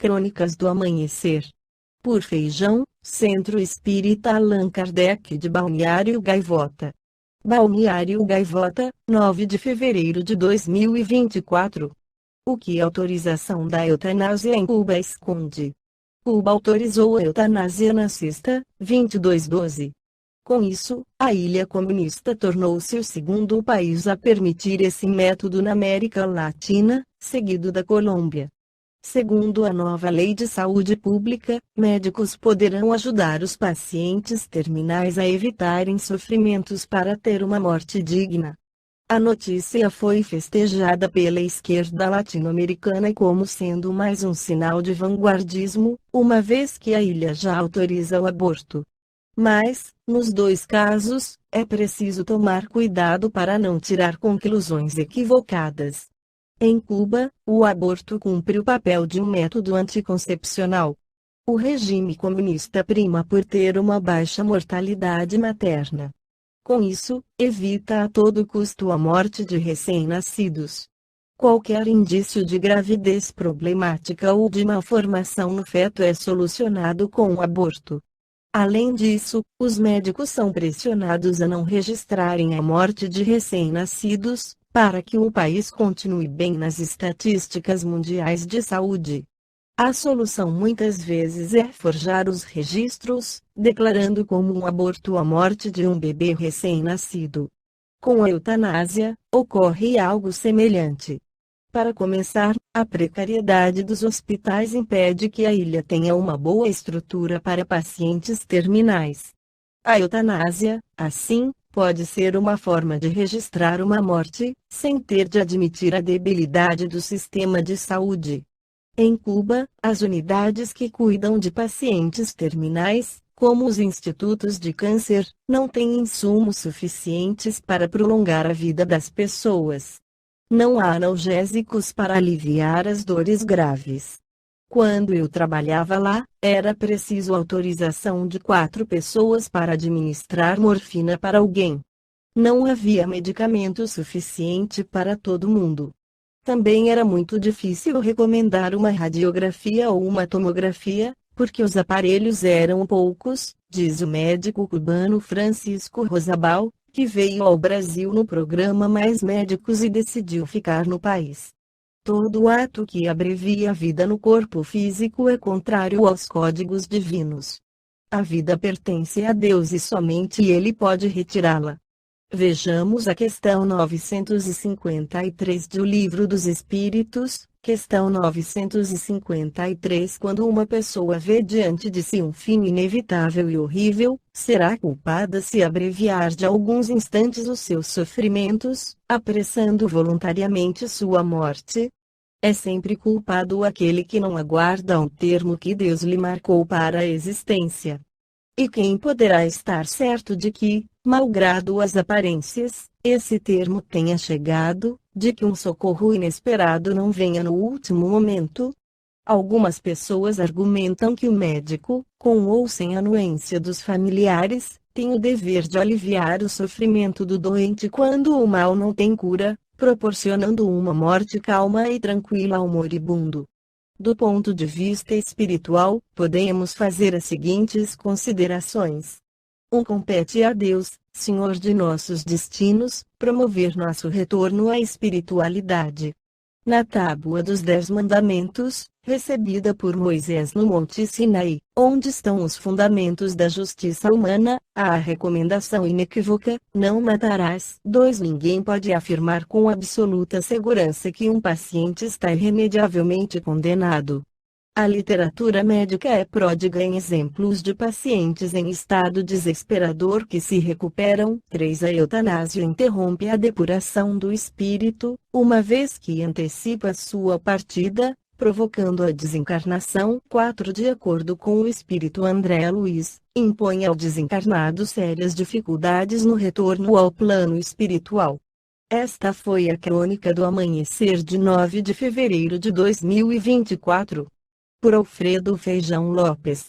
Crônicas do Amanhecer. Por Feijão, Centro Espírita Allan Kardec de Balneário Gaivota. Balneário Gaivota, 9 de fevereiro de 2024. O que a autorização da eutanásia em Cuba esconde? Cuba autorizou a eutanásia na sexta, 22/12. Com isso, a ilha comunista tornou-se o segundo país a permitir esse método na América Latina, seguido da Colômbia. Segundo a nova Lei de Saúde Pública, médicos poderão ajudar os pacientes terminais a evitarem sofrimentos para ter uma morte digna. A notícia foi festejada pela esquerda latino-americana como sendo mais um sinal de vanguardismo, uma vez que a ilha já autoriza o aborto. Mas, nos dois casos, é preciso tomar cuidado para não tirar conclusões equivocadas. Em Cuba, o aborto cumpre o papel de um método anticoncepcional. O regime comunista prima por ter uma baixa mortalidade materna. Com isso, evita a todo custo a morte de recém-nascidos. Qualquer indício de gravidez problemática ou de malformação no feto é solucionado com o aborto. Além disso, os médicos são pressionados a não registrarem a morte de recém-nascidos, para que o país continue bem nas estatísticas mundiais de saúde. A solução muitas vezes é forjar os registros, declarando como um aborto a morte de um bebê recém-nascido. Com a eutanásia, ocorre algo semelhante. Para começar, a precariedade dos hospitais impede que a ilha tenha uma boa estrutura para pacientes terminais. A eutanásia, assim, pode ser uma forma de registrar uma morte, sem ter de admitir a debilidade do sistema de saúde. Em Cuba, as unidades que cuidam de pacientes terminais, como os institutos de câncer, não têm insumos suficientes para prolongar a vida das pessoas. Não há analgésicos para aliviar as dores graves. Quando eu trabalhava lá, era preciso autorização de 4 pessoas para administrar morfina para alguém. Não havia medicamento suficiente para todo mundo. Também era muito difícil recomendar uma radiografia ou uma tomografia, porque os aparelhos eram poucos, diz o médico cubano Francisco Rosabal, que veio ao Brasil no programa Mais Médicos e decidiu ficar no país. Todo ato que abrevia a vida no corpo físico é contrário aos códigos divinos. A vida pertence a Deus e somente Ele pode retirá-la. Vejamos a questão 953 do Livro dos Espíritos, questão 953. Quando uma pessoa vê diante de si um fim inevitável e horrível, será culpada se abreviar de alguns instantes os seus sofrimentos, apressando voluntariamente sua morte? É sempre culpado aquele que não aguarda um termo que Deus lhe marcou para a existência. E quem poderá estar certo de que, malgrado as aparências, esse termo tenha chegado, de que um socorro inesperado não venha no último momento? Algumas pessoas argumentam que o médico, com ou sem anuência dos familiares, tem o dever de aliviar o sofrimento do doente quando o mal não tem cura, proporcionando uma morte calma e tranquila ao moribundo. Do ponto de vista espiritual, podemos fazer as seguintes considerações. Compete a Deus, Senhor de nossos destinos, promover nosso retorno à espiritualidade. Na Tábua dos 10 Mandamentos, recebida por Moisés no Monte Sinai, onde estão os fundamentos da justiça humana, há a recomendação inequívoca: não matarás. 2. Ninguém pode afirmar com absoluta segurança que um paciente está irremediavelmente condenado. A literatura médica é pródiga em exemplos de pacientes em estado desesperador que se recuperam. 3. A eutanásia interrompe a depuração do espírito, uma vez que antecipa sua partida, provocando a desencarnação. 4. De acordo com o espírito André Luiz, impõe ao desencarnado sérias dificuldades no retorno ao plano espiritual. Esta foi a crônica do amanhecer de 9 de fevereiro de 2024. Por Alfredo Feijão Lopes.